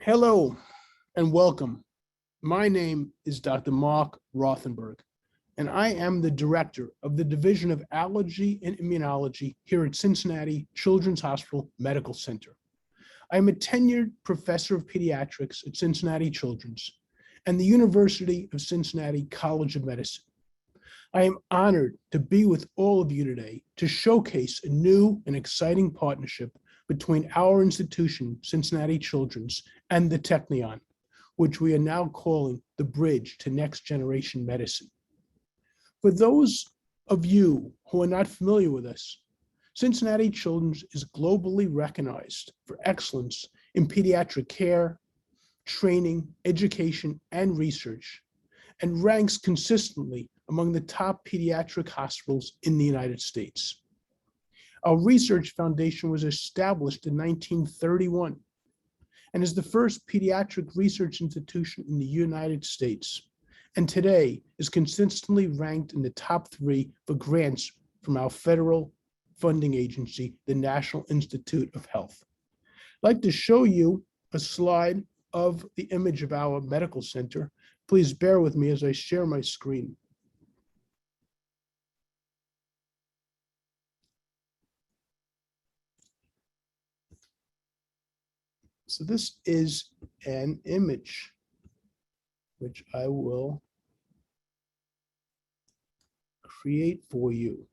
Hello and welcome. My name is Dr. Marc Rothenberg, and I am the director of the Division of Allergy and Immunology here at Cincinnati Children's Hospital Medical Center. I am a tenured professor of pediatrics at Cincinnati Children's and the University of Cincinnati College of Medicine. I am honored to be with all of you today to showcase a new and exciting partnership between our institution, Cincinnati Children's, and the Technion, which we are now calling the Bridge to Next Generation Medicine. For those of you who are not familiar with us, Cincinnati Children's is globally recognized for excellence in pediatric care, training, education, and research, and ranks consistently among the top pediatric hospitals in the United States. Our research foundation was established in 1931 and is the first pediatric research institution in the United States, and today is consistently ranked in the top 3 for grants from our federal funding agency, the National Institute of Health. I'd like to show you a slide of the image of our medical center. Please bear with me as I share my screen. So this is an image which I will create for you.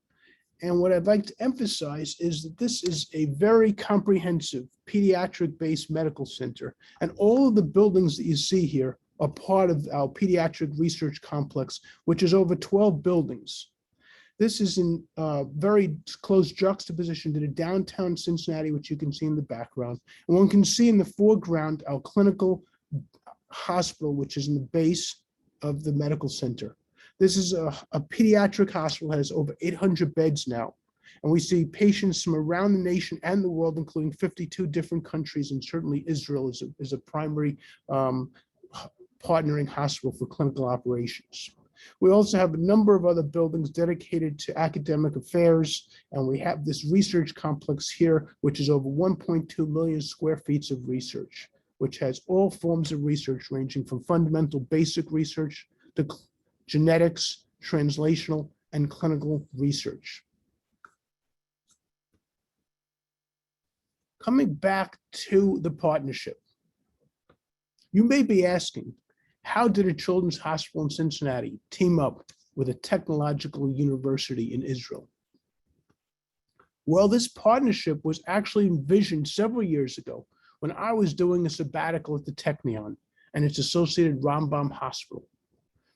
And what I'd like to emphasize is that this is a very comprehensive pediatric-based medical center, and all of the buildings that you see here are part of our pediatric research complex, which is over 12 buildings. This is in very close juxtaposition to the downtown Cincinnati, which you can see in the background. And one can see in the foreground our clinical hospital, which is in the base of the medical center. This is a pediatric hospital, has over 800 beds now. And we see patients from around the nation and the world, including 52 different countries, and certainly Israel is a primary partnering hospital for clinical operations. We also have a number of other buildings dedicated to academic affairs, and we have this research complex here, which is over 1.2 million square feet of research, which has all forms of research ranging from fundamental basic research to genetics, translational, and clinical research. Coming back to the partnership, you may be asking, how did a children's hospital in Cincinnati team up with a technological university in Israel? Well, this partnership was actually envisioned several years ago when I was doing a sabbatical at the Technion and its associated Rambam Hospital.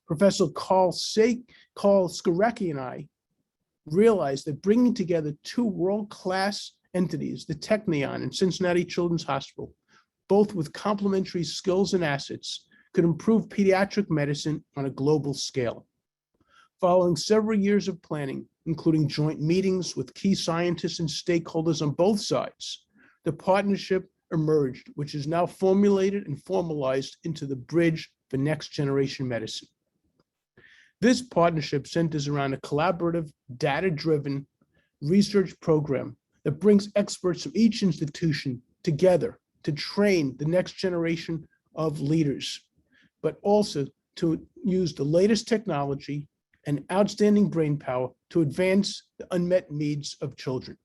Professor Carl Skorecki and I realized that bringing together 2 world-class entities, the Technion and Cincinnati Children's Hospital, both with complementary skills and assets, could improve pediatric medicine on a global scale. Following several years of planning, including joint meetings with key scientists and stakeholders on both sides, the partnership emerged, which is now formulated and formalized into the Bridge for Next Generation Medicine. This partnership centers around a collaborative, data-driven research program that brings experts from each institution together to train the next generation of leaders, but also to use the latest technology and outstanding brainpower to advance the unmet needs of children.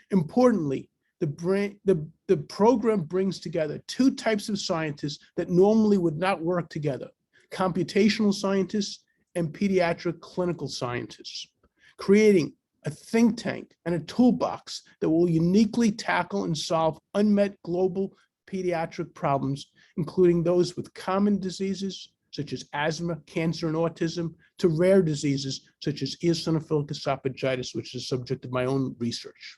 Importantly, the program brings together 2 types of scientists that normally would not work together: computational scientists and pediatric clinical scientists, creating a think tank and a toolbox that will uniquely tackle and solve unmet global pediatric problems, including those with common diseases such as asthma, cancer, and autism, to rare diseases such as eosinophilic esophagitis, which is the subject of my own research.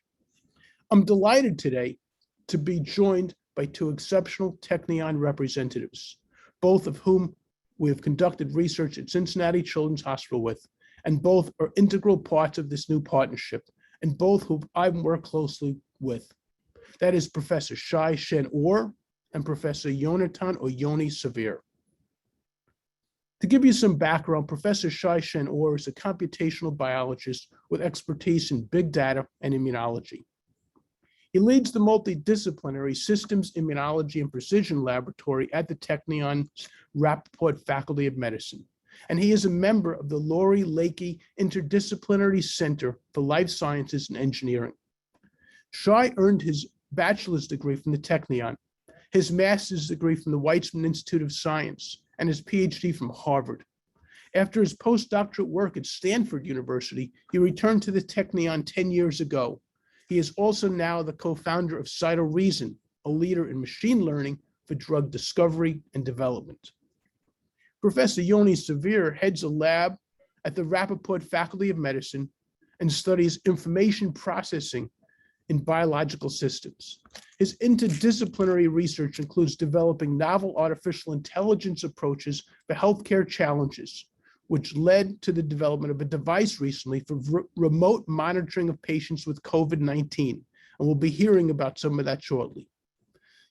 I'm delighted today to be joined by 2 exceptional Technion representatives, both of whom we have conducted research at Cincinnati Children's Hospital with, and both are integral parts of this new partnership, and both who I've worked closely with. That is Professor Shai Shen-Orr and Professor Yonatan or Yoni Savir. To give you some background, Professor Shai Shen-Orr is a computational biologist with expertise in big data and immunology. He leads the multidisciplinary Systems Immunology and Precision Laboratory at the Technion's Rappaport Faculty of Medicine, and he is a member of the Lori Lakey Interdisciplinary Center for Life Sciences and Engineering. Shai earned his bachelor's degree from the Technion, his master's degree from the Weizmann Institute of Science, and his PhD from Harvard. After his postdoctorate work at Stanford University, he returned to the Technion 10 years ago. He is also now the co-founder of CytoReason, a leader in machine learning for drug discovery and development. Professor Yoni Savir heads a lab at the Rappaport Faculty of Medicine and studies information processing in biological systems. His interdisciplinary research includes developing novel artificial intelligence approaches for healthcare challenges, which led to the development of a device recently for remote monitoring of patients with COVID-19. And we'll be hearing about some of that shortly.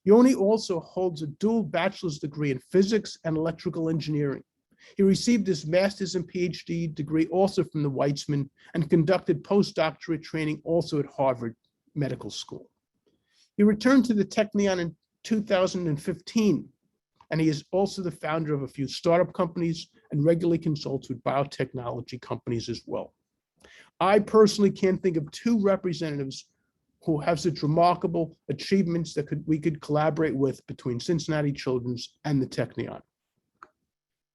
Yoni also holds a dual bachelor's degree in physics and electrical engineering. He received his master's and PhD degree also from the Weizmann and conducted postdoctorate training also at Harvard Medical School. He returned to the Technion in 2015, and he is also the founder of a few startup companies and regularly consults with biotechnology companies as well. I personally can't think of two representatives who have such remarkable achievements that we could collaborate with between Cincinnati Children's and the Technion.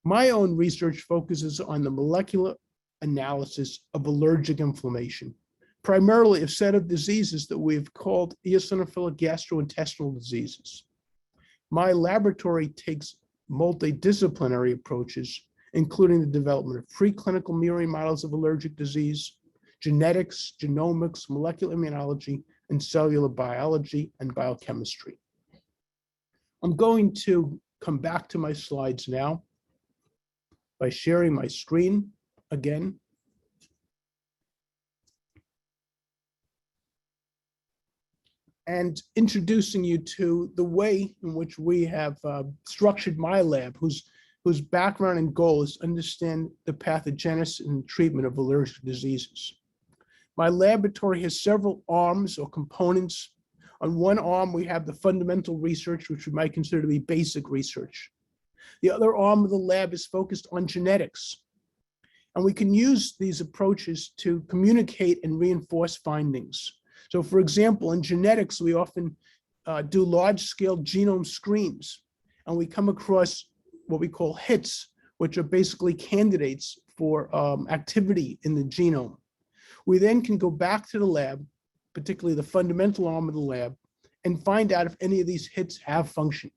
My own research focuses on the molecular analysis of allergic inflammation, primarily a set of diseases that we've called eosinophilic gastrointestinal diseases. My laboratory takes multidisciplinary approaches, including the development of preclinical murine models of allergic disease, genetics, genomics, molecular immunology, and cellular biology and biochemistry. I'm going to come back to my slides now by sharing my screen again. And introducing you to the way in which we have structured my lab, whose background and goal is to understand the pathogenesis and treatment of allergic diseases. My laboratory has several arms or components. On one arm, we have the fundamental research, which we might consider to be basic research. The other arm of the lab is focused on genetics. And we can use these approaches to communicate and reinforce findings. So for example, in genetics, we often do large-scale genome screens, and we come across what we call hits, which are basically candidates for activity in the genome. We then can go back to the lab, particularly the fundamental arm of the lab, and find out if any of these hits have function.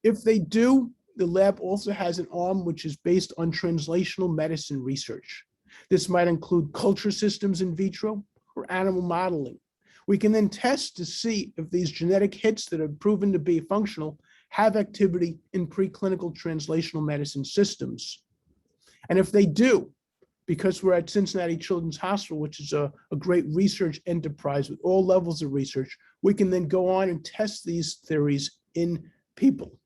If they do, the lab also has an arm which is based on translational medicine research. This might include culture systems in vitro or animal modeling. We can then test to see if these genetic hits that are proven to be functional have activity in preclinical translational medicine systems. And if they do, because we're at Cincinnati Children's Hospital, which is a great research enterprise with all levels of research, we can then go on and test these theories in people.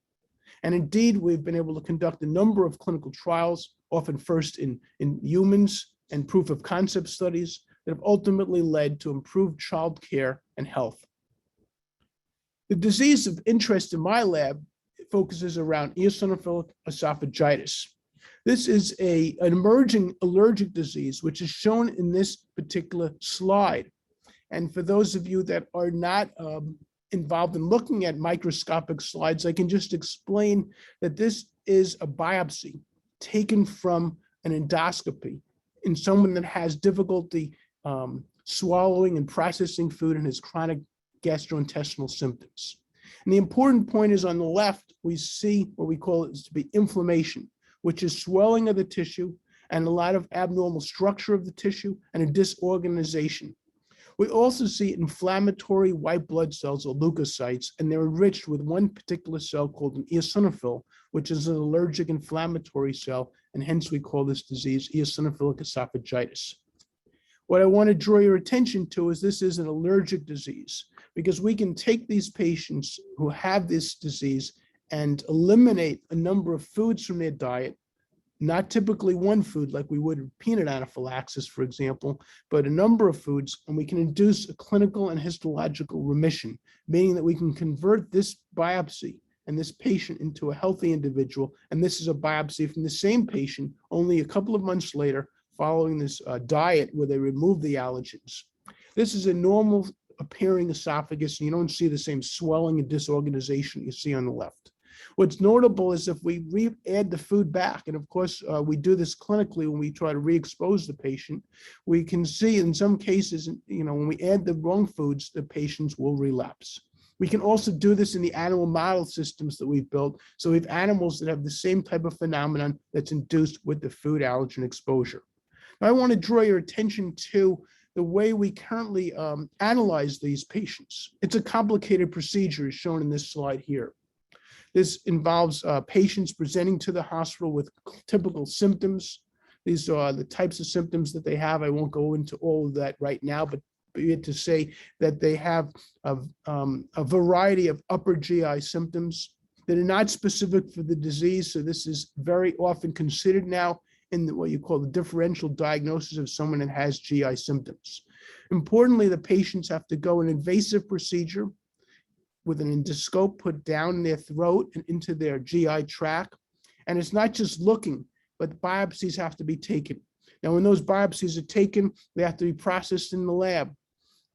And indeed, we've been able to conduct a number of clinical trials, often first in humans and proof of concept studies that have ultimately led to improved child care and health. The disease of interest in my lab focuses around eosinophilic esophagitis. This is an emerging allergic disease, which is shown in this particular slide. And for those of you that are not involved in looking at microscopic slides, I can just explain that this is a biopsy taken from an endoscopy in someone that has difficulty swallowing and processing food and has chronic gastrointestinal symptoms. And the important point is on the left, we see what we call it to be inflammation, which is swelling of the tissue and a lot of abnormal structure of the tissue and a disorganization. We also see inflammatory white blood cells or leukocytes, and they're enriched with one particular cell called an eosinophil, which is an allergic inflammatory cell, and hence we call this disease eosinophilic esophagitis. What I want to draw your attention to is this is an allergic disease, because we can take these patients who have this disease and eliminate a number of foods from their diet, not typically one food like we would with peanut anaphylaxis, for example, but a number of foods, and we can induce a clinical and histological remission, meaning that we can convert this biopsy and this patient into a healthy individual. And this is a biopsy from the same patient only a couple of months later following this diet where they remove the allergens. This is a normal appearing esophagus, and you don't see the same swelling and disorganization you see on the left. What's notable is if we add the food back, and of course we do this clinically when we try to re-expose the patient, we can see in some cases, when we add the wrong foods, the patients will relapse. We can also do this in the animal model systems that we've built. So we have animals that have the same type of phenomenon that's induced with the food allergen exposure. Now, I want to draw your attention to the way we currently analyze these patients. It's a complicated procedure as shown in this slide here. This involves patients presenting to the hospital with typical symptoms. These are the types of symptoms that they have. I won't go into all of that right now, but be it to say that they have a variety of upper GI symptoms that are not specific for the disease. So this is very often considered now in what you call the differential diagnosis of someone that has GI symptoms. Importantly, the patients have to go an invasive procedure with an endoscope put down their throat and into their GI tract. And it's not just looking, but biopsies have to be taken. Now, when those biopsies are taken, they have to be processed in the lab.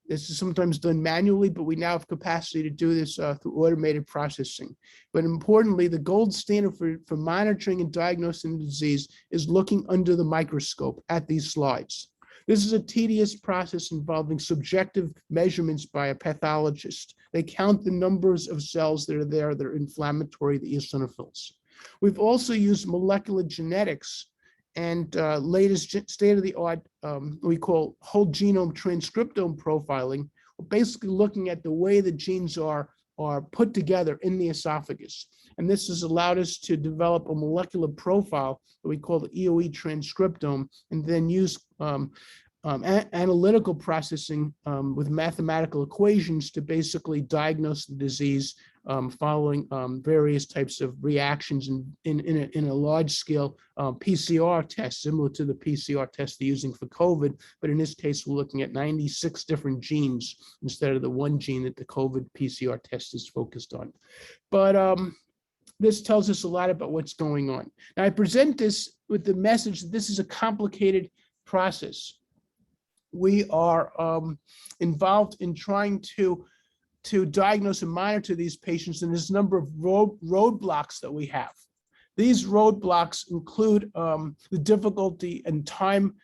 This is sometimes done manually, but we now have capacity to do this through automated processing. But importantly, the gold standard for monitoring and diagnosing the disease is looking under the microscope at these slides. This is a tedious process involving subjective measurements by a pathologist. They count the numbers of cells that are there that are inflammatory, the eosinophils. We've also used molecular genetics and latest state-of-the-art, we call whole genome transcriptome profiling, basically looking at the way the genes are put together in the esophagus. And this has allowed us to develop a molecular profile that we call the EOE transcriptome, and then use analytical processing with mathematical equations to basically diagnose the disease following various types of reactions in a large-scale PCR test, similar to the PCR test they're using for COVID. But in this case, we're looking at 96 different genes instead of the one gene that the COVID PCR test is focused on. But this tells us a lot about what's going on. Now, I present this with the message that this is a complicated process. We are involved in trying to diagnose and monitor these patients, and there's a number of roadblocks that we have. These roadblocks include the difficulty and time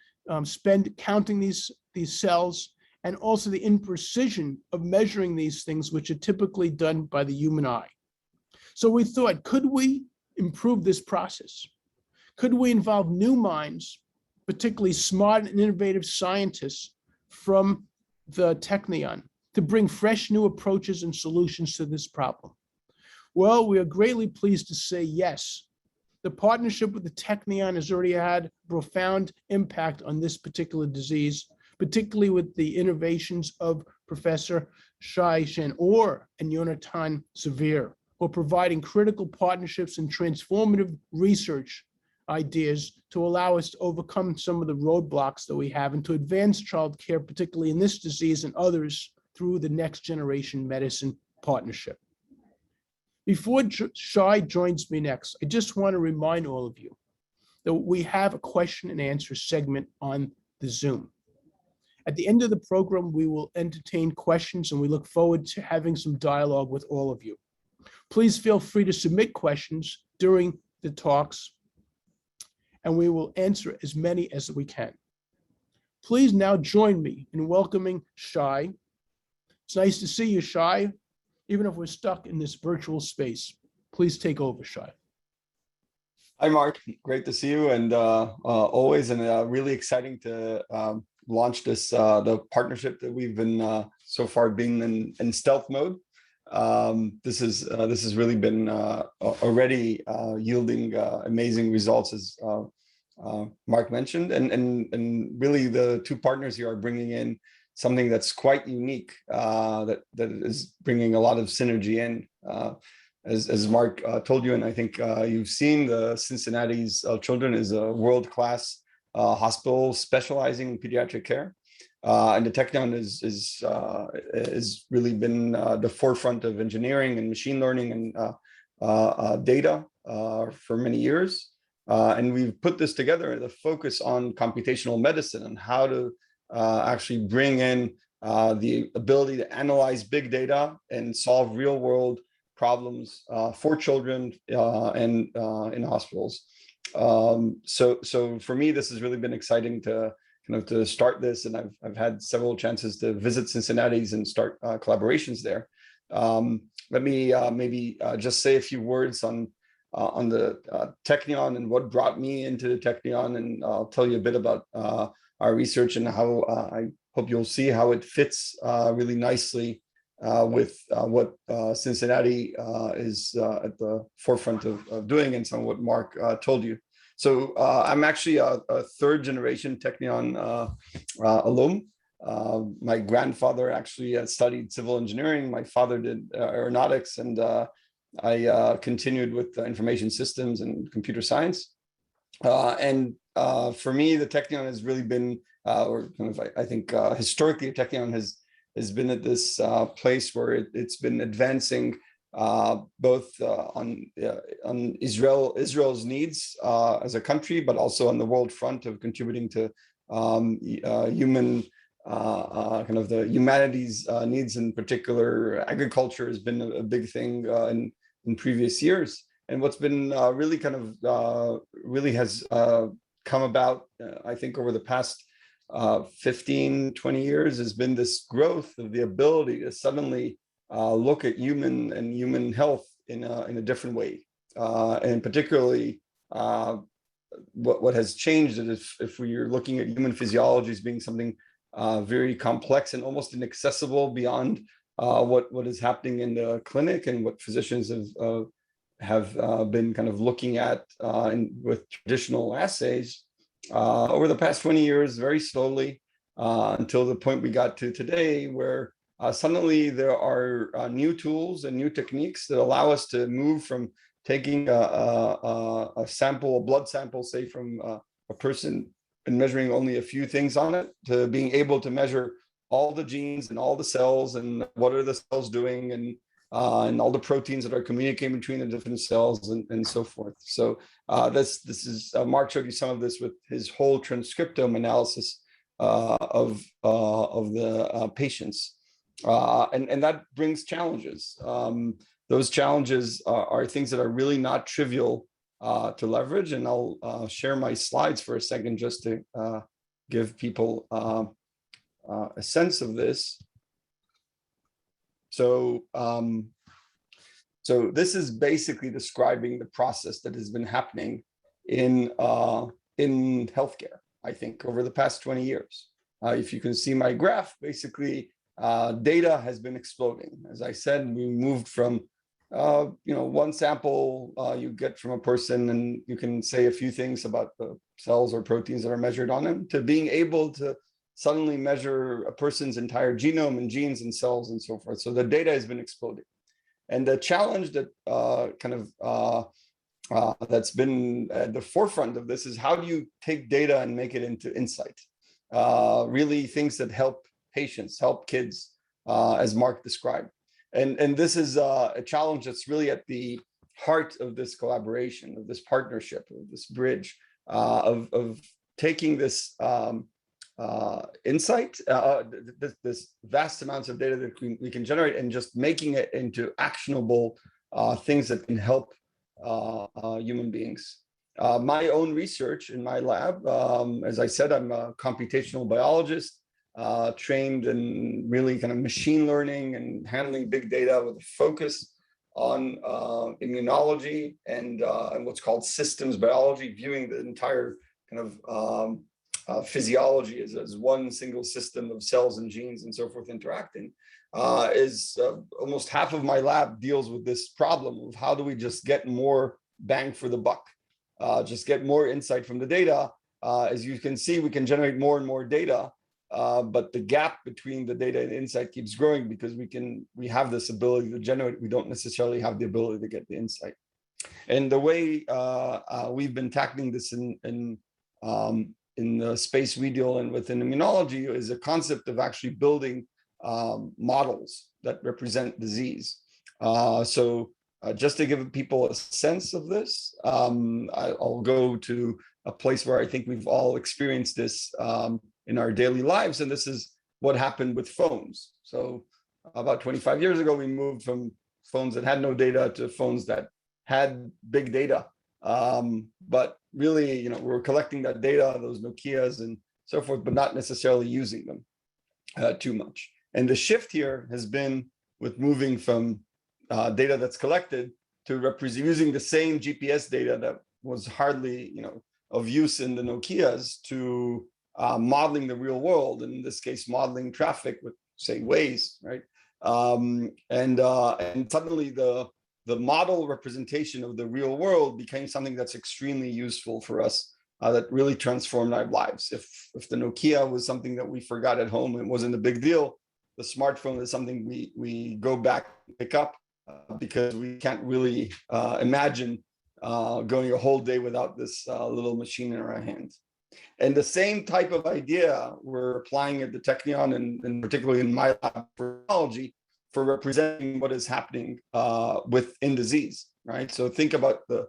spent counting these cells, and also the imprecision of measuring these things, which are typically done by the human eye. So we thought, could we improve this process? Could we involve new minds, particularly smart and innovative scientists from the Technion, to bring fresh new approaches and solutions to this problem? Well, we are greatly pleased to say yes. The partnership with the Technion has already had profound impact on this particular disease, particularly with the innovations of Professor Shai, Shen-Orr, and Yonatan, Savir, who are providing critical partnerships and transformative research ideas to allow us to overcome some of the roadblocks that we have and to advance child care, particularly in this disease and others, through the Next Generation Medicine Partnership. Before Shai joins me next, I just want to remind all of you that we have a question and answer segment on the Zoom. At the end of the program, we will entertain questions, and we look forward to having some dialogue with all of you. Please feel free to submit questions during the talks, and we will answer as many as we can. Please now join me in welcoming Shai. It's nice to see you, Shai, even if we're stuck in this virtual space. Please take over, Shai. Hi, Marc. Great to see you, and always, and really exciting to launch this the partnership that we've been so far being in stealth mode. This has really been already yielding amazing results, as Marc mentioned, and really the two partners here are bringing in something that's quite unique, that is bringing a lot of synergy in. as Marc told you, and I think you've seen, the Cincinnati's Children is a world-class hospital specializing in pediatric care. And the Technion is really been the forefront of engineering and machine learning and data for many years. And we've put this together, the focus on computational medicine and how to actually bring in the ability to analyze big data and solve real world problems for children and in hospitals. So for me, this has really been exciting to start this, and I've had several chances to visit Cincinnati's and start collaborations there. Let me maybe just say a few words on the Technion and what brought me into the Technion, and I'll tell you a bit about our research and how I hope you'll see how it fits really nicely with what Cincinnati is at the forefront of doing, and some of what Marc told you. So I'm actually a third generation Technion alum. My grandfather actually studied civil engineering. My father did aeronautics, and I continued with information systems and computer science. And for me, the Technion has really been, or kind of, I think historically, Technion has been at this place where it's been advancing both on Israel's needs as a country, but also on the world front of contributing to human kind of the humanities needs. In particular, agriculture has been a big thing in previous years. And what's been really kind of really has come about, I think, over the past 15, 20 years has been this growth of the ability to suddenly look at human health in a different way. And particularly what has changed is if we're looking at human physiology as being something very complex and almost inaccessible beyond what is happening in the clinic and what physicians have been kind of looking at with traditional assays over the past 20 years, very slowly, until the point we got to today, where suddenly there are new tools and new techniques that allow us to move from taking a sample, a blood sample, say from a person, and measuring only a few things on it, to being able to measure all the genes and all the cells and what are the cells doing, and all the proteins that are communicating between the different cells, and so forth. So this is Marc showed you some of this with his whole transcriptome analysis of the patients, and that brings challenges. Those challenges are things that are really not trivial to leverage, and I'll share my slides for a second just to give people a sense of this. So this is basically describing the process that has been happening in healthcare, I think, over the past 20 years. If you can see my graph, basically data has been exploding. As I said, we moved from one sample you get from a person, and you can say a few things about the cells or proteins that are measured on them, to being able to suddenly measure a person's entire genome and genes and cells and so forth. So the data has been exploding. And the challenge that that's been at the forefront of this is, how do you take data and make it into insight? Really things that help patients, help kids, as Marc described. And this is a challenge that's really at the heart of this collaboration, of this partnership, of this bridge, of taking this insight, this vast amounts of data that we can generate, and just making it into actionable things that can help human beings. My own research in my lab, as I said, I'm a computational biologist, trained in really kind of machine learning and handling big data with a focus on immunology and what's called systems biology, viewing the entire kind of physiology as one single system of cells and genes and so forth interacting. Is almost half of my lab deals with this problem of, how do we just get more bang for the buck, just get more insight from the data. As you can see, we can generate more and more data, but the gap between the data and insight keeps growing because we have this ability to generate. We don't necessarily have the ability to get the insight. And the way we've been tackling this in the space we deal in within immunology is a concept of actually building models that represent disease. Just to give people a sense of this, I'll go to a place where I think we've all experienced this in our daily lives, and this is what happened with phones. So about 25 years ago, we moved from phones that had no data to phones that had big data. But really, we were collecting that data, those Nokias and so forth, but not necessarily using them too much. And the shift here has been with moving from data that's collected to using the same GPS data that was hardly, of use in the Nokias to modeling the real world, and in this case, modeling traffic with, say, Waze, right? And suddenly the model representation of the real world became something that's extremely useful for us, that really transformed our lives. If the Nokia was something that we forgot at home and wasn't a big deal, the smartphone is something we go back and pick up because we can't really imagine going a whole day without this little machine in our hands. And the same type of idea we're applying at the Technion and particularly in my lab for biology for representing what is happening within disease, right? So think about the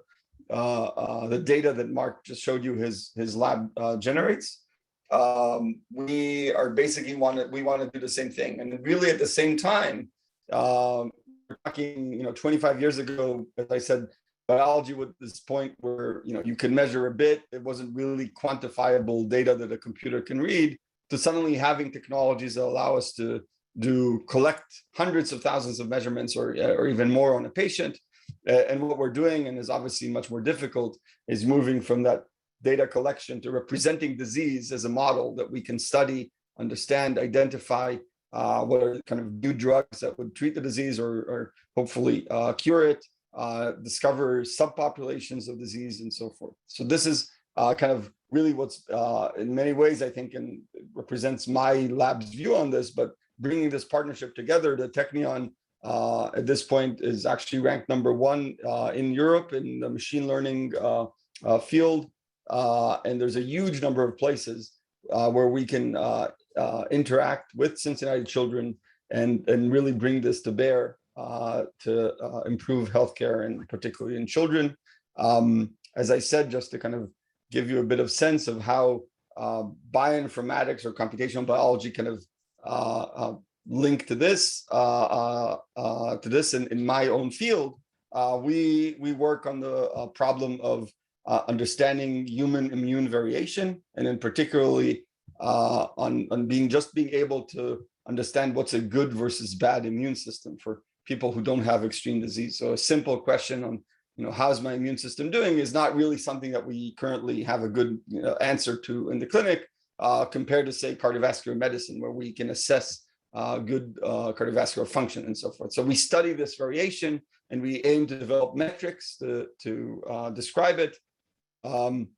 data that Marc just showed you his lab generates. We are basically we want to do the same thing, and really at the same time, we're talking, 25 years ago, as I said, biology was this point where you could measure a bit. It wasn't really quantifiable data that a computer can read, to suddenly having technologies that allow us to collect hundreds of thousands of measurements or even more on a patient. And what we're doing, and is obviously much more difficult, is moving from that data collection to representing disease as a model that we can study, understand, identify what are kind of new drugs that would treat the disease or hopefully cure it, discover subpopulations of disease and so forth. So this is kind of really what's in many ways, I think, and represents my lab's view on this, but bringing this partnership together. The Technion at this point is actually ranked #1 in Europe in the machine learning field. And there's a huge number of places where we can interact with Cincinnati children and really bring this to bear to improve healthcare, and particularly in children. As I said, just to kind of give you a bit of sense of how bioinformatics or computational biology kind of link to this in my own field. We work on the problem of understanding human immune variation, and in particularly on being able to understand what's a good versus bad immune system for people who don't have extreme disease. So a simple question on, how's my immune system doing is not really something that we currently have a good answer to in the clinic, compared to, say, cardiovascular medicine, where we can assess good cardiovascular function and so forth. So we study this variation, and we aim to develop metrics to describe it. And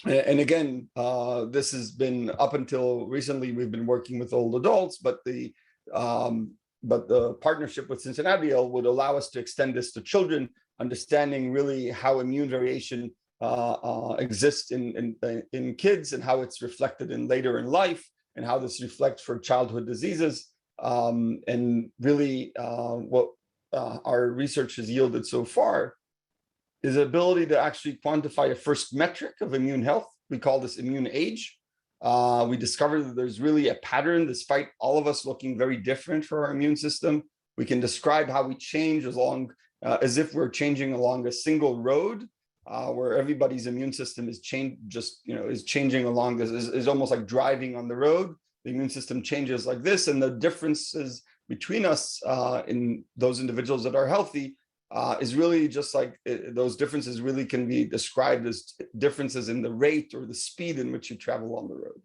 again, this has been, up until recently, we've been working with old adults, but the partnership with Cincinnati would allow us to extend this to children, understanding really how immune variation exists in kids, and how it's reflected in later in life, and how this reflects for childhood diseases. And really what our research has yielded so far is the ability to actually quantify a first metric of immune health. We call this immune age. We discovered that there's really a pattern, despite all of us looking very different for our immune system. We can describe how we change along, as if we're changing along a single road, where everybody's immune system is changing along this, is almost like driving on the road. The immune system changes like this, and the differences between us in those individuals that are healthy is really just like those differences really can be described as differences in the rate or the speed in which you travel on the road.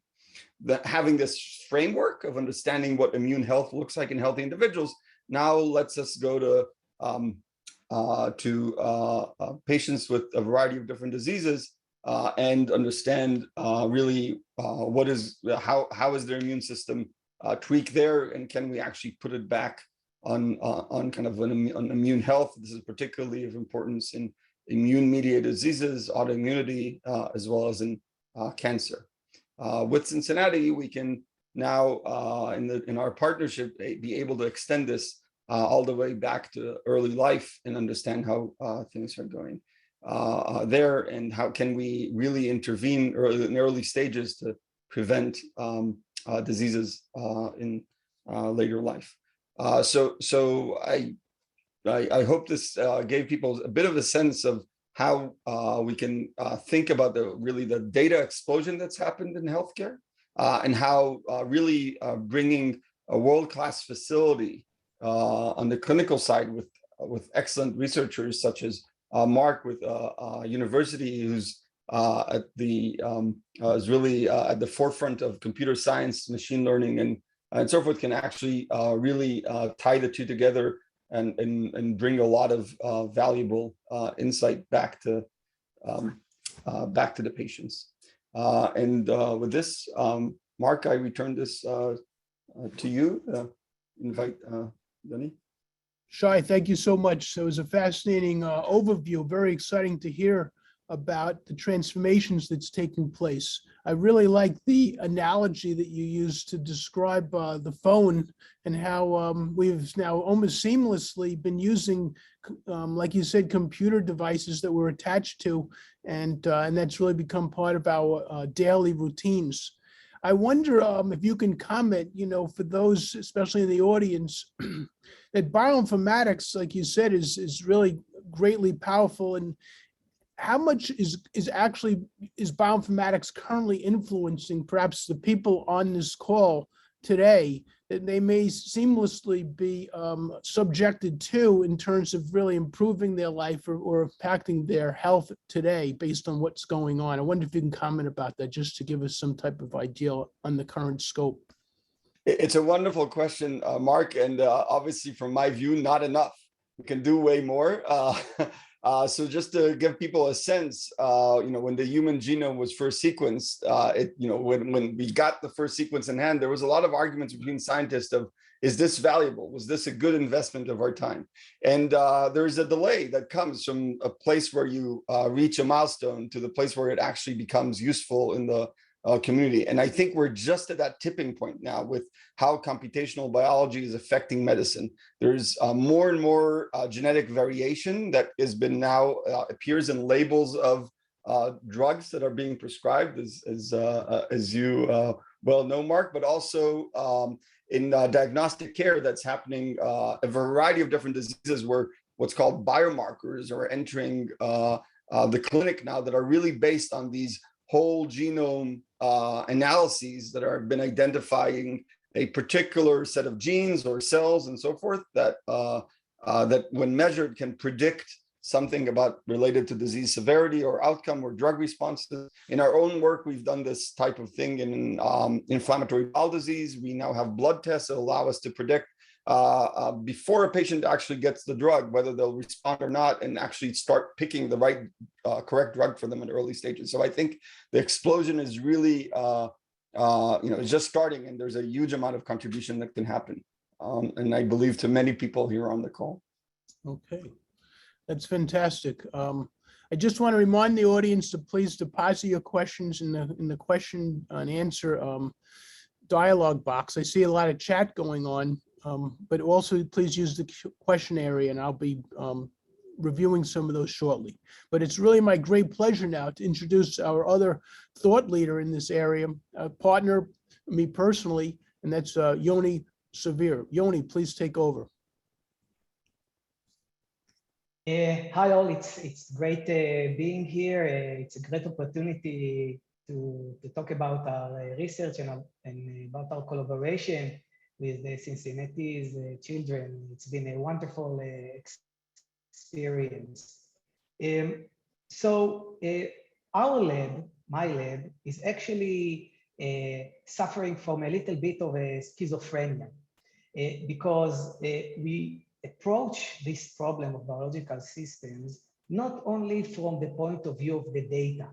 Having this framework of understanding what immune health looks like in healthy individuals now lets us go to patients with a variety of different diseases and understand really how is their immune system tweaked there, and can we actually put it back on kind of on immune health. This is particularly of importance in immune-mediated diseases, autoimmunity, as well as in cancer. With Cincinnati, we can now, in our partnership, be able to extend this all the way back to early life and understand how things are going there, and how can we really intervene in early stages to prevent diseases in later life. So I hope this gave people a bit of a sense of how we can think about the data explosion that's happened in healthcare, and how really bringing a world-class facility on the clinical side with excellent researchers such as Marc with a university who's is really at the forefront of computer science, machine learning, and so forth, can actually really tie the two together and bring a lot of valuable insight back to the patients. With this, Marc, I return this to you. Invite Danny. Shai, thank you so much. So it was a fascinating overview, very exciting to hear about the transformations that's taking place. I really like the analogy that you used to describe the phone, and how we've now almost seamlessly been using, like you said, computer devices that we're attached to, and that's really become part of our daily routines. I wonder if you can comment, for those, especially in the audience, that bioinformatics, like you said, is really greatly powerful, and how much is bioinformatics currently influencing perhaps the people on this call today that they may seamlessly be subjected to in terms of really improving their life or impacting their health today based on what's going on? I wonder if you can comment about that, just to give us some type of idea on the current scope. It's a wonderful question, Marc, and obviously from my view, not enough. We can do way more. So just to give people a sense, when the human genome was first sequenced, when we got the first sequence in hand, there was a lot of arguments between scientists of, is this valuable? Was this a good investment of our time? And there's a delay that comes from a place where you reach a milestone to the place where it actually becomes useful in the community. And I think we're just at that tipping point now with how computational biology is affecting medicine. There's more and more genetic variation that has been now appears in labels of drugs that are being prescribed, as you well know, Marc, but also in diagnostic care that's happening, a variety of different diseases where what's called biomarkers are entering the clinic now that are really based on these whole genome analyses that have been identifying a particular set of genes or cells and so forth that that when measured can predict something about related to disease severity or outcome or drug responses. In our own work, we've done this type of thing in inflammatory bowel disease. We now have blood tests that allow us to predict before a patient actually gets the drug, whether they'll respond or not, and actually start picking the right correct drug for them at early stages. So I think the explosion is really, it's just starting, and there's a huge amount of contribution that can happen. And I believe to many people here on the call. Okay, that's fantastic. I just want to remind the audience to please deposit your questions in the question and answer dialogue box. I see a lot of chat going on. But also please use the question area, and I'll be reviewing some of those shortly. But it's really my great pleasure now to introduce our other thought leader in this area, a partner, me personally, and that's Yoni Savir. Yoni, please take over. Hi all, it's great being here. It's a great opportunity to talk about our research and about our collaboration with the Cincinnati's children. It's been a wonderful experience. So our lab, my lab, is actually suffering from a little bit of a schizophrenia because we approach this problem of biological systems not only from the point of view of the data,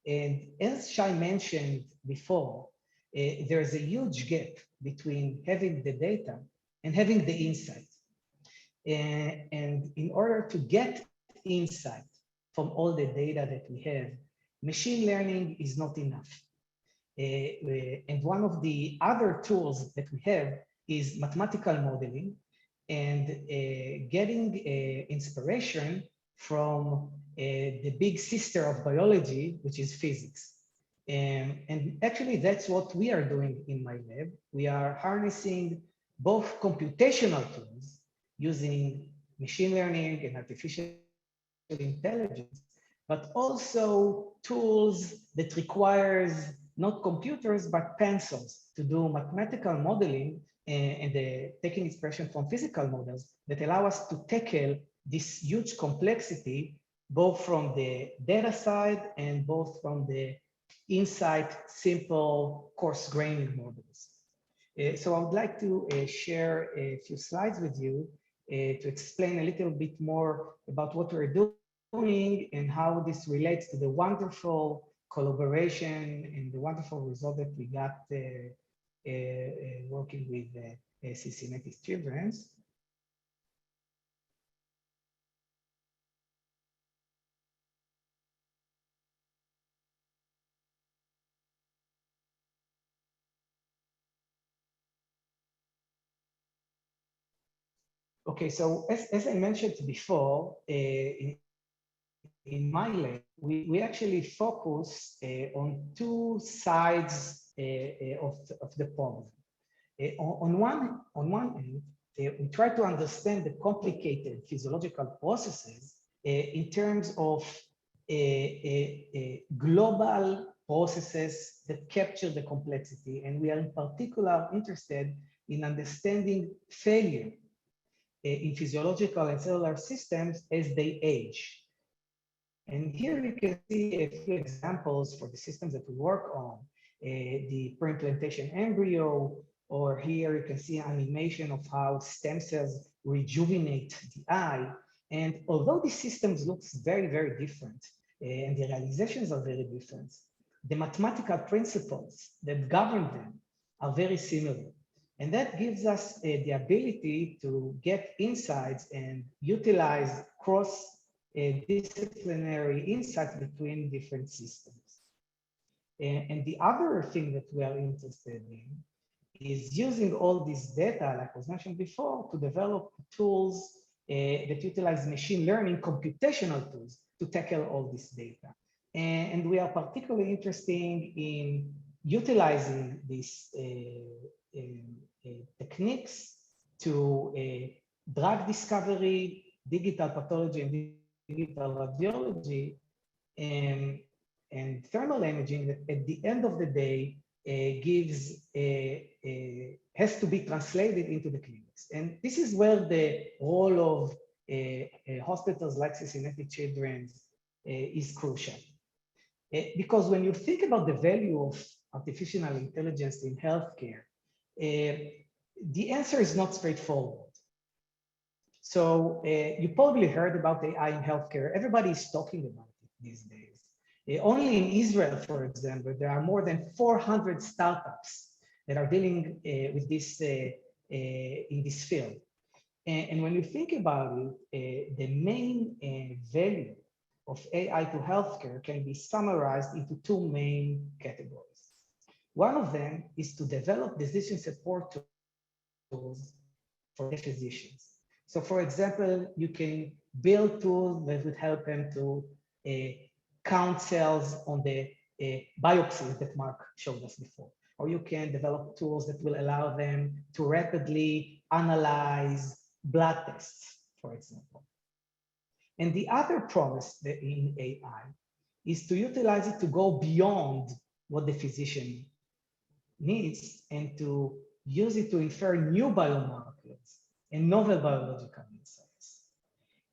And as Shai mentioned before, there's a huge gap between having the data and having the insight. And in order to get insight from all the data that we have, machine learning is not enough. And one of the other tools that we have is mathematical modeling and getting inspiration from the big sister of biology, which is physics. And actually, that's what we are doing in my lab. We are harnessing both computational tools using machine learning and artificial intelligence, but also tools that requires not computers, but pencils to do mathematical modeling and taking inspiration from physical models that allow us to tackle this huge complexity, both from the data side and both from the insight, simple coarse-graining models. So I would like to share a few slides with you to explain a little bit more about what we're doing and how this relates to the wonderful collaboration and the wonderful result that we got working with Cincinnati Children's. Okay, so as I mentioned before, in my lab, we actually focus on two sides of the problem. On one end, we try to understand the complicated physiological processes in terms of global processes that capture the complexity. And we are in particular interested in understanding failure in physiological and cellular systems as they age. And here you can see a few examples for the systems that we work on, the pre-implantation embryo, or here you can see an animation of how stem cells rejuvenate the eye. And although these systems look very, very different, and the realizations are very different, the mathematical principles that govern them are very similar. And that gives us the ability to get insights and utilize cross-disciplinary insights between different systems. And the other thing that we are interested in is using all this data, like was mentioned before, to develop tools that utilize machine learning, computational tools to tackle all this data. And we are particularly interested in utilizing these techniques to drug discovery, digital pathology, and digital radiology, and thermal imaging that at the end of the day has to be translated into the clinics. And this is where the role of hospitals like Cincinnati Children's is crucial. Because when you think about the value of artificial intelligence in healthcare, the answer is not straightforward. So you probably heard about AI in healthcare. Everybody is talking about it these days. Only in Israel, for example, there are more than 400 startups that are dealing with this in this field. And when you think about it, the main value of AI to healthcare can be summarized into two main categories. One of them is to develop decision support tools for the physicians. So for example, you can build tools that would help them to count cells on the biopsies that Marc showed us before. Or you can develop tools that will allow them to rapidly analyze blood tests, for example. And the other promise in AI is to utilize it to go beyond what the physician needs and to use it to infer new biomarkers and novel biological insights.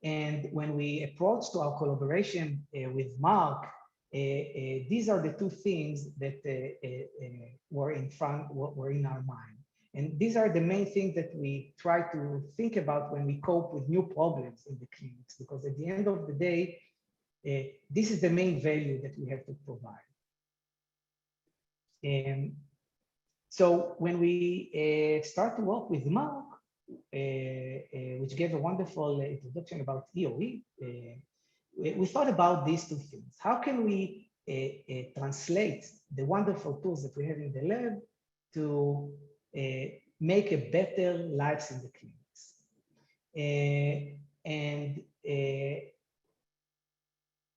And when we approach to our collaboration with Marc, these are the two things that were in our mind. And these are the main things that we try to think about when we cope with new problems in the clinics, because at the end of the day, This is the main value that we have to provide. So when we start to work with Marc, which gave a wonderful introduction about EOE, we thought about these two things. How can we translate the wonderful tools that we have in the lab to make a better lives in the clinics? And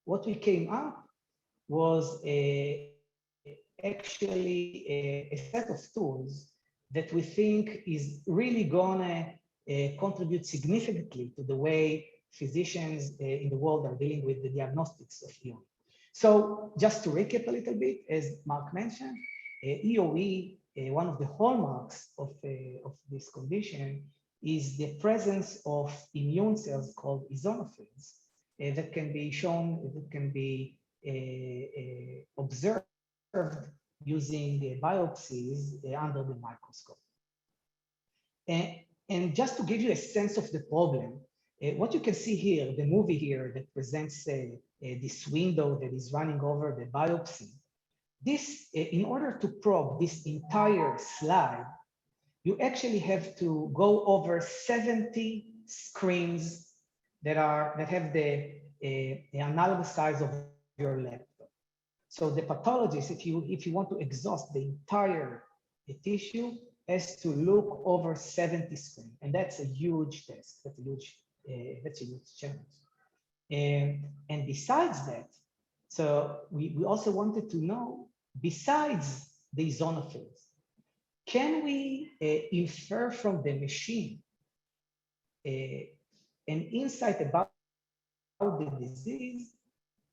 what we came up was actually a set of tools that we think is really gonna contribute significantly to the way physicians in the world are dealing with the diagnostics of EOE. So just to recap a little bit, as Marc mentioned, EOE, one of the hallmarks of this condition is the presence of immune cells called eosinophils that can be shown, that can be observed using biopsies under the microscope. And just to give you a sense of the problem, what you can see here, the movie here that presents this window that is running over the biopsy, this, in order to probe this entire slide, you actually have to go over 70 screens that have the analogous size of your laptop. So the pathologist, if you want to exhaust the entire tissue, has to look over 70 screens, and that's a huge task. That's a huge challenge. And besides that, so we also wanted to know, besides the eosinophils, can we infer from the machine an insight about the disease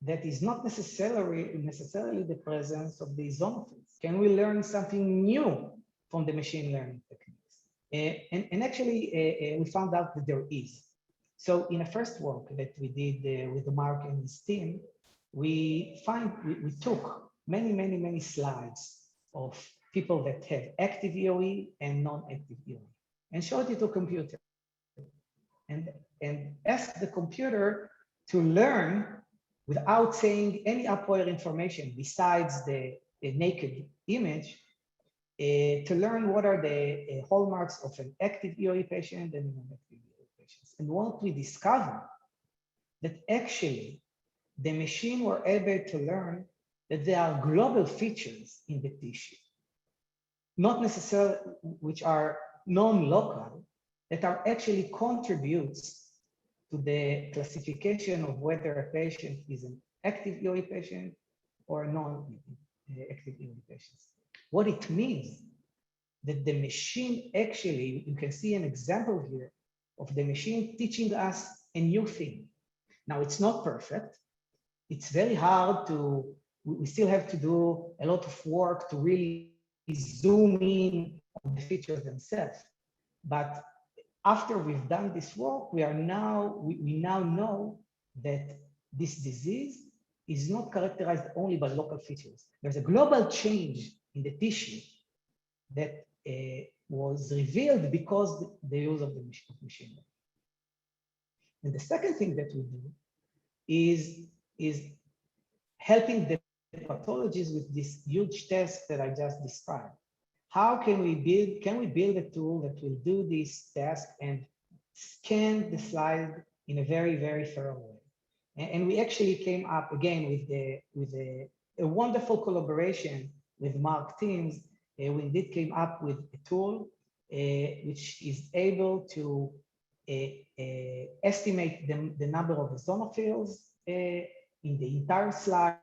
that is not necessarily the presence of the eosinophils? Can we learn something new from the machine learning techniques? And actually, we found out that there is. So in a first work that we did with Marc and his team, we took many slides of people that have active EOE and non-active EOE and showed it to a computer and asked the computer to learn without saying any prior information besides the naked image, to learn what are the hallmarks of an active EOE patient and non-active EOE patients. And what we discovered, that actually the machine were able to learn that there are global features in the tissue, not necessarily, which are non-local, that are actually contributes to the classification of whether a patient is an active EOE patient or a non-active EOE patient. What it means that the machine actually, you can see an example here of the machine teaching us a new thing. Now, it's not perfect. It's very hard to, we still have to do a lot of work to really zoom in on the features themselves. But after we've done this work, we now know that this disease is not characterized only by local features. There's a global change in the tissue that was revealed because the use of the machine learning. And the second thing that we do is helping the pathologists with this huge task that I just described. How can we build a tool that will do this task and scan the slide in a very thorough way? And we actually came up again with a wonderful collaboration with Marc teams. We did came up with a tool which is able to estimate the number of eosinophils in the entire slides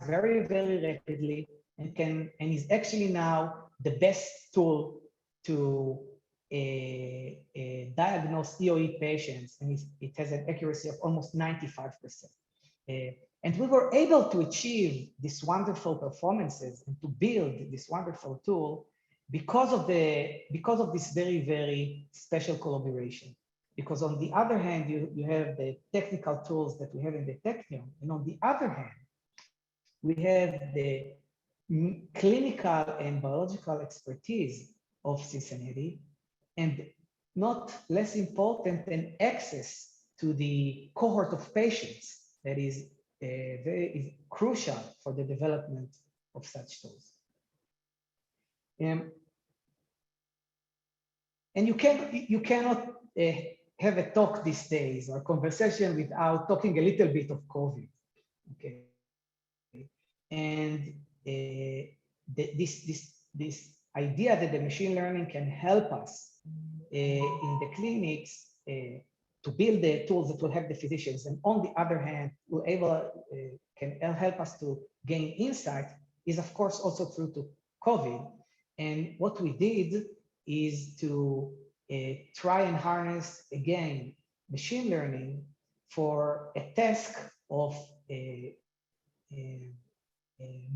very rapidly, and is actually now the best tool to diagnose EOE patients, and it has an accuracy of almost 95%. And we were able to achieve these wonderful performances and to build this wonderful tool because of this very special collaboration. Because on the other hand, you have the technical tools that we have in the Technion, and on the other hand, we have the clinical and biological expertise of Cincinnati, and not less important than access to the cohort of patients that is is crucial for the development of such tools. And you cannot have a talk these days or conversation without talking a little bit of COVID. Okay, and this idea that the machine learning can help us in the clinics to build the tools that will help the physicians, and on the other hand, can help us to gain insight, is of course also true to COVID. And what we did is to try and harness again machine learning for a task of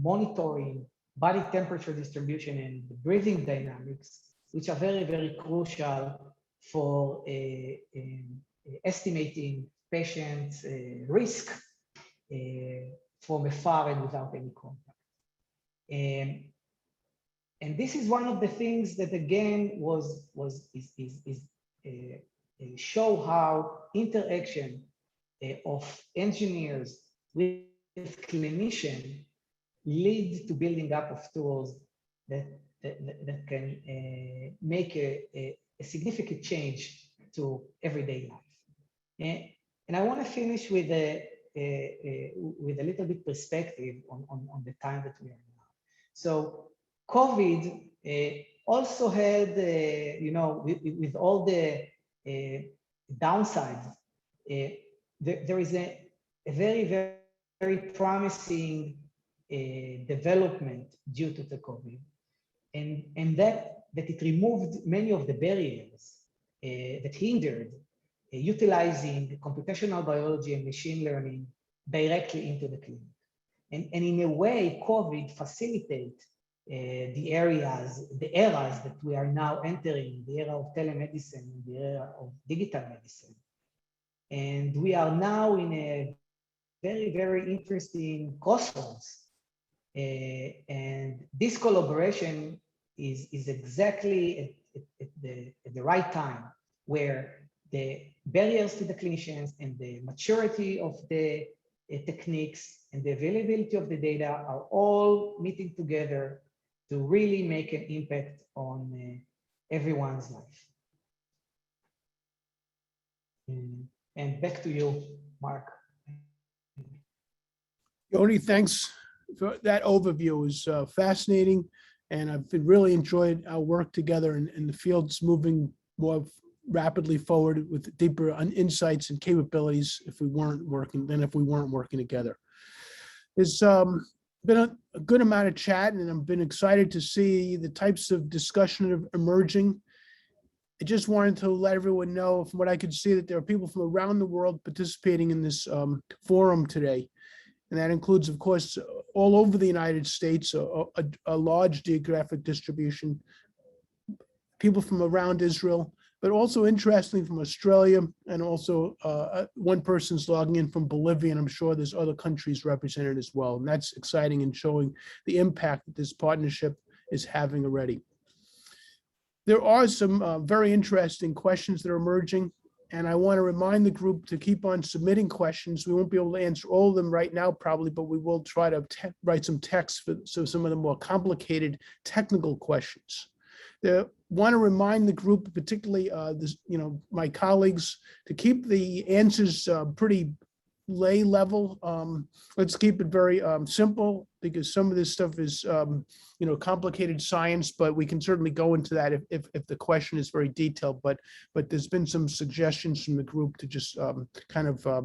monitoring body temperature distribution and breathing dynamics, which are very, very crucial for estimating patients' risk from afar and without any contact. And this is one of the things that again show how interaction of engineers with clinicians lead to building up of tools that can make a significant change to everyday life. And I want to finish with a little bit perspective on the time that we are now. So COVID also had, with all the downsides, there is a very, very, very promising development due to the COVID, and that it removed many of the barriers that hindered utilizing computational biology and machine learning directly into the clinic. And in a way, COVID facilitated the eras that we are now entering, the era of telemedicine, the era of digital medicine. And we are now in a very, very interesting crossroads. And this collaboration is exactly at the right time, where the barriers to the clinicians and the maturity of the techniques and the availability of the data are all meeting together to really make an impact on everyone's life. And back to you, Marc. Yoni, thanks for that overview. It was fascinating, and I've really enjoyed our work together, and the field's moving more rapidly forward with deeper insights and capabilities if we weren't working together. There's been a good amount of chat, and I've been excited to see the types of discussion emerging. I just wanted to let everyone know, from what I could see, that there are people from around the world participating in this forum today. And that includes, of course, all over the United States, a large geographic distribution, people from around Israel, but also interestingly from Australia, and also one person's logging in from Bolivia, and I'm sure there's other countries represented as well. And that's exciting and showing the impact that this partnership is having already. There are some very interesting questions that are emerging, and I want to remind the group to keep on submitting questions. We won't be able to answer all of them right now, probably, but we will try to write some text for some of the more complicated technical questions. I want to remind the group, particularly my colleagues, to keep the answers pretty lay level. Let's keep it very simple, because some of this stuff is complicated science, but we can certainly go into that if the question is very detailed. But there's been some suggestions from the group to just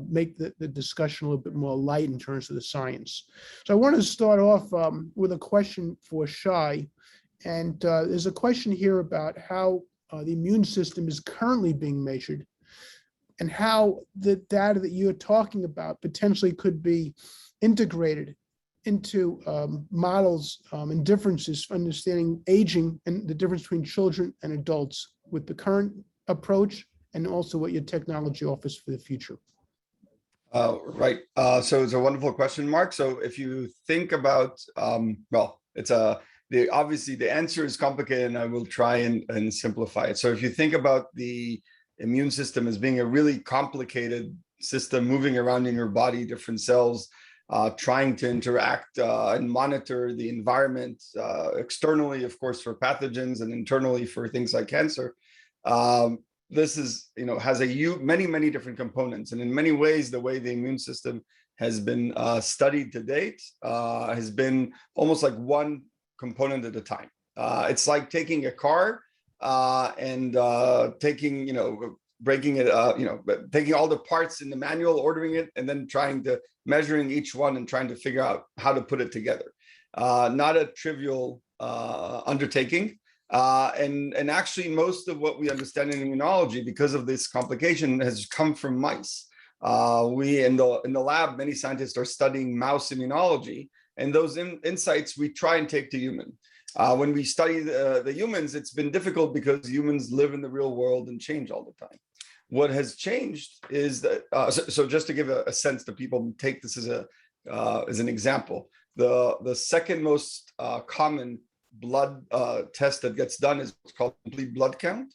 make the discussion a little bit more light in terms of the science. So I want to start off with a question for Shai. And there's a question here about how the immune system is currently being measured, and how the data that you're talking about potentially could be integrated into models and differences for understanding aging and the difference between children and adults with the current approach, and also what your technology offers for the future. Right. So it's a wonderful question, Marc. So if you think about, obviously the answer is complicated, and I will try and simplify it. So if you think about the immune system as being a really complicated system moving around in your body, different cells, trying to interact and monitor the environment externally, of course, for pathogens, and internally for things like cancer. This is, has many different components, and in many ways, the way the immune system has been studied to date has been almost like one component at a time. It's like taking a car and taking, breaking it, taking all the parts in the manual, ordering it, and then measuring each one and trying to figure out how to put it together. Not a trivial undertaking. And actually, most of what we understand in immunology, because of this complication, has come from mice. We in the lab, many scientists are studying mouse immunology, and those insights we try and take to human. When we study the humans, it's been difficult because humans live in the real world and change all the time. What has changed is that, so just to give a sense to people, take this as an example. The second most common blood test that gets done is what's called complete blood count.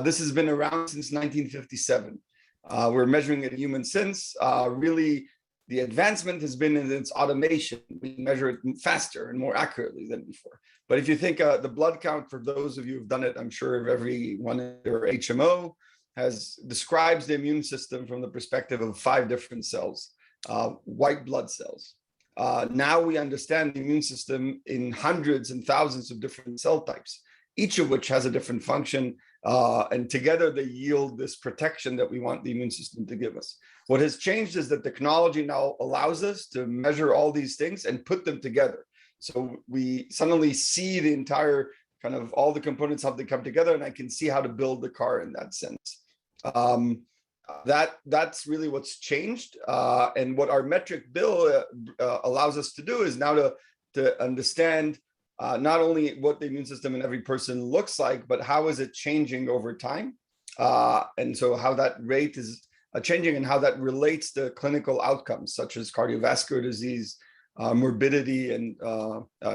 This has been around since 1957. We're measuring it in humans since. Really, the advancement has been in its automation. We measure it faster and more accurately than before. But if you think the blood count, for those of you who've done it, I'm sure everyone in your HMO describes the immune system from the perspective of 5 different cells, white blood cells. Now we understand the immune system in hundreds and thousands of different cell types, each of which has a different function, and together they yield this protection that we want the immune system to give us. What has changed is that technology now allows us to measure all these things and put them together. So we suddenly see the entire kind of all the components, how they come together, and I can see how to build the car in that sense. That's really what's changed, and what our metric bill allows us to do is now to understand not only what the immune system in every person looks like, but how is it changing over time, and so how that rate is changing and how that relates to clinical outcomes such as cardiovascular disease, morbidity, and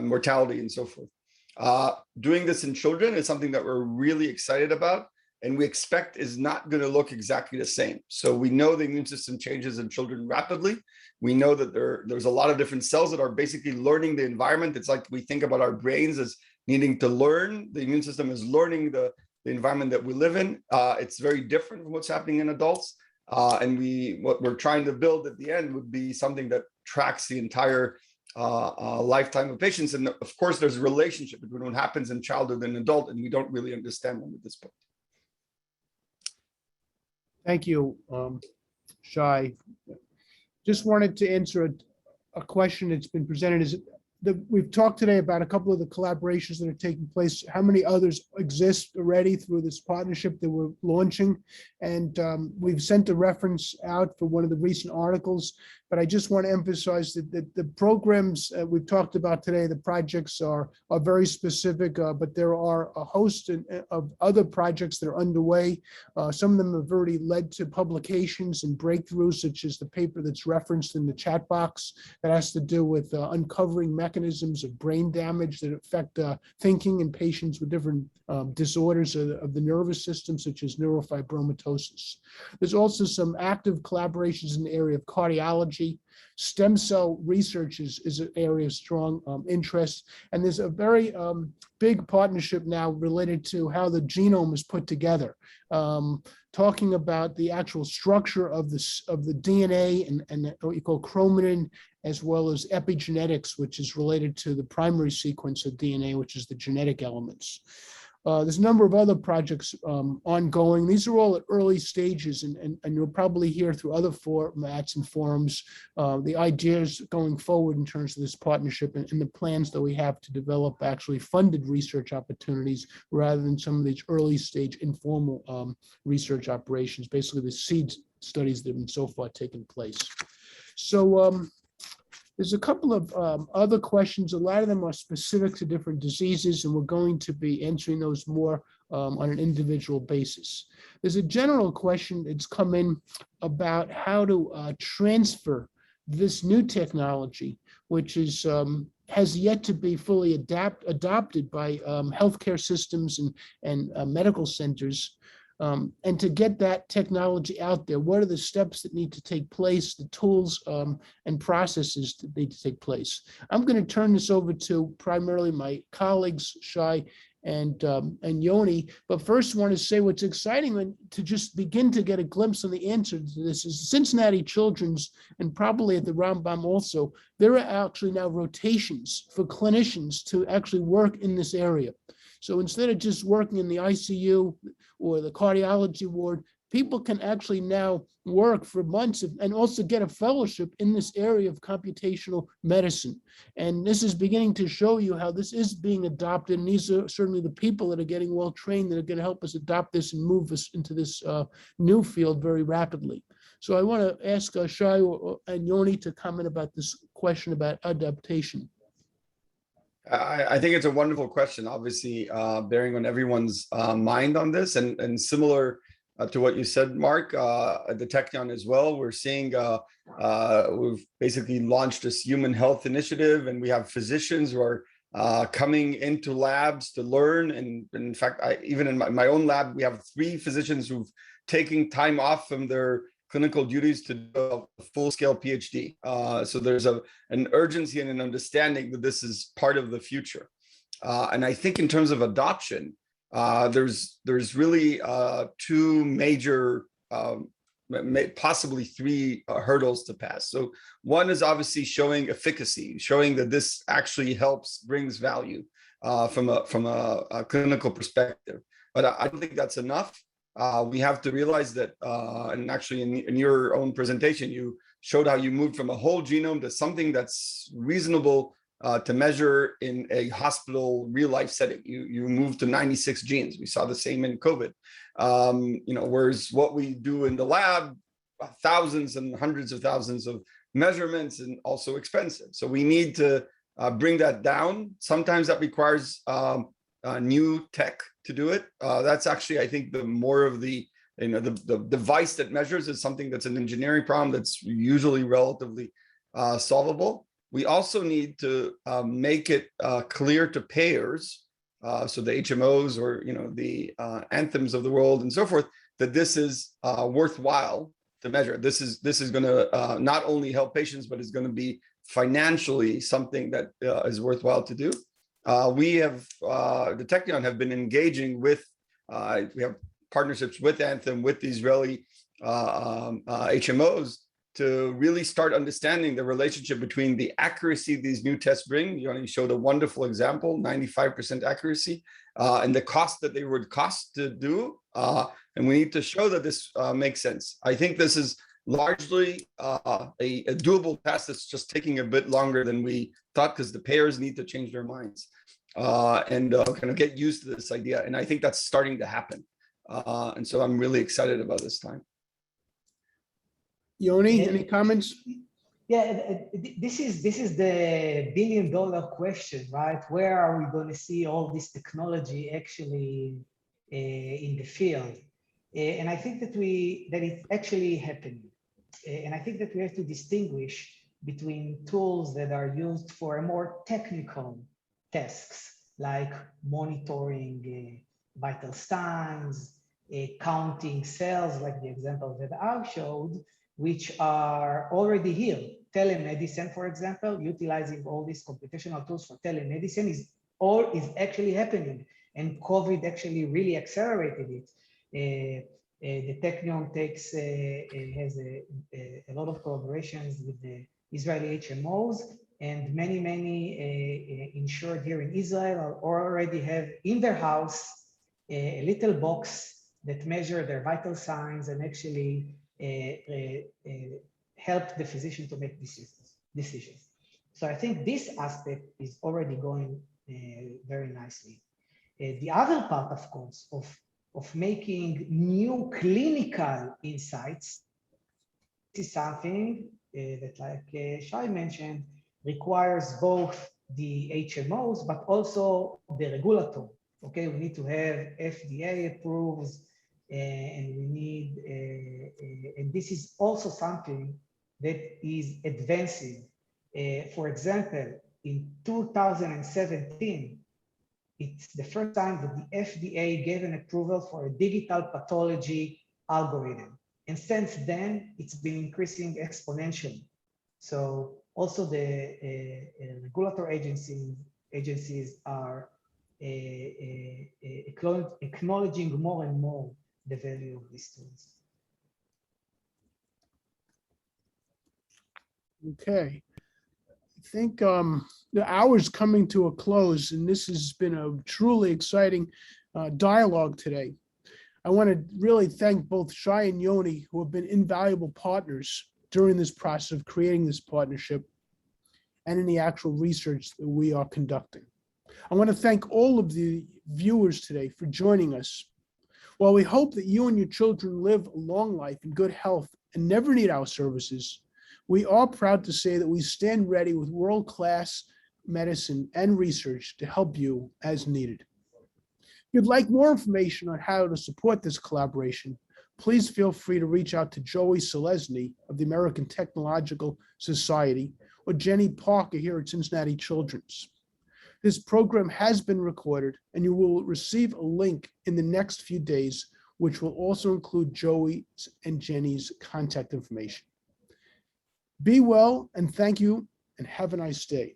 mortality, and so forth. Doing this in children is something that we're really excited about, and we expect is not going to look exactly the same. So we know the immune system changes in children rapidly. We know that there's a lot of different cells that are basically learning the environment. It's like we think about our brains as needing to learn. The immune system is learning the environment that we live in. It's very different from what's happening in adults. And what we're trying to build at the end would be something that tracks the entire lifetime of patients. And of course, there's a relationship between what happens in childhood and adult, and we don't really understand them at this point. Thank you, Shai. Just wanted to answer a question that's been presented. We've talked today about a couple of the collaborations that are taking place. How many others exist already through this partnership that we're launching? And we've sent a reference out for one of the recent articles, but I just want to emphasize that the programs we've talked about today, the projects are very specific, but there are a host of other projects that are underway. Some of them have already led to publications and breakthroughs, such as the paper that's referenced in the chat box that has to do with uncovering mechanisms of brain damage that affect thinking in patients with different disorders of the nervous system, such as neurofibromatosis. There's also some active collaborations in the area of cardiology. Stem cell research is an area of strong interest. And there's a very big partnership now related to how the genome is put together, talking about the actual structure of the DNA and what you call chromatin, as well as epigenetics, which is related to the primary sequence of DNA, which is the genetic elements. There's a number of other projects ongoing. These are all at early stages, and you'll probably hear through other formats and forums the ideas going forward in terms of this partnership and the plans that we have to develop actually funded research opportunities rather than some of these early stage informal research operations, basically the seed studies that have been so far taking place. So there's a couple of other questions. A lot of them are specific to different diseases, and we're going to be answering those more on an individual basis. There's a general question that's come in about how to transfer this new technology, which is has yet to be fully adopted by healthcare systems and medical centers. And to get that technology out there, what are the steps that need to take place, the tools and processes that need to take place? I'm going to turn this over to primarily my colleagues, Shai and Yoni. But first, I want to say what's exciting and to just begin to get a glimpse on the answer to this is Cincinnati Children's, and probably at the Rambam also, there are actually now rotations for clinicians to actually work in this area. So instead of just working in the ICU or the cardiology ward, people can actually now work for months and also get a fellowship in this area of computational medicine. And this is beginning to show you how this is being adopted. And these are certainly the people that are getting well trained that are going to help us adopt this and move us into this new field very rapidly. So I want to ask Shai and Yoni to comment about this question about adaptation. I think it's a wonderful question, obviously bearing on everyone's mind on this, and similar to what you said, Marc, at the Technion as well. We're seeing we've basically launched this human health initiative, and we have physicians who are coming into labs to learn. And in fact, even in my own lab, we have 3 physicians who've taken time off from their clinical duties to do a full-scale PhD. So there's an urgency and an understanding that this is part of the future. And I think in terms of adoption, there's really 2 major, possibly 3 hurdles to pass. So one is obviously showing efficacy, showing that this actually helps, brings value from a clinical perspective. But I don't think that's enough. We have to realize that, and actually in your own presentation, you showed how you moved from a whole genome to something that's reasonable to measure in a hospital real life setting. You moved to 96 genes. We saw the same in COVID. Whereas what we do in the lab, thousands and hundreds of thousands of measurements, and also expensive. So we need to bring that down. Sometimes that requires new tech to do it. That's actually, I think, the more of the device that measures is something that's an engineering problem that's usually relatively solvable. We also need to make it clear to payers, so the HMOs or the Anthems of the world and so forth, that this is worthwhile to measure. This is going to not only help patients, but is going to be financially something that is worthwhile to do. We have, the Technion have been engaging with, we have partnerships with Anthem, with the Israeli HMOs to really start understanding the relationship between the accuracy these new tests bring. You showed a wonderful example, 95% accuracy, and the cost that they would cost to do. And we need to show that this makes sense. I think this is largely a doable task that's just taking a bit longer than we thought, because the payers need to change their minds and kind of get used to this idea. And I think that's starting to happen. And so I'm really excited about this time. Yoni, any comments? Yeah, this is the billion-dollar question, right? Where are we going to see all this technology actually in the field? And I think that it's actually happening. And I think that we have to distinguish between tools that are used for more technical tasks, like monitoring vital signs, counting cells, like the example that I showed, which are already here. Telemedicine, for example, utilizing all these computational tools for telemedicine is actually happening, and COVID actually really accelerated it. The Technion has a lot of collaborations with the Israeli HMOs, and many insured here in Israel already have in their house a little box that measure their vital signs and actually help the physician to make decisions. So I think this aspect is already going very nicely. The other part, of course, of making new clinical insights is something that, like Shai mentioned, requires both the HMOs, but also the regulator. Okay, we need to have FDA approves, and we need, and this is also something that is advancing. For example, in 2017, it's the first time that the FDA gave an approval for a digital pathology algorithm. And since then, it's been increasing exponentially. So also the regulatory agencies are acknowledging more and more the value of these tools. Okay. I think the hour's coming to a close, and this has been a truly exciting dialogue today. I want to really thank both Shai and Yoni, who have been invaluable partners during this process of creating this partnership and in the actual research that we are conducting. I want to thank all of the viewers today for joining us. While we hope that you and your children live a long life in good health and never need our services, we are proud to say that we stand ready with world-class medicine and research to help you as needed. If you'd like more information on how to support this collaboration, please feel free to reach out to Joey Selesny of the American Technological Society or Jenny Parker here at Cincinnati Children's. This program has been recorded, and you will receive a link in the next few days, which will also include Joey's and Jenny's contact information. Be well, and thank you, and have a nice day.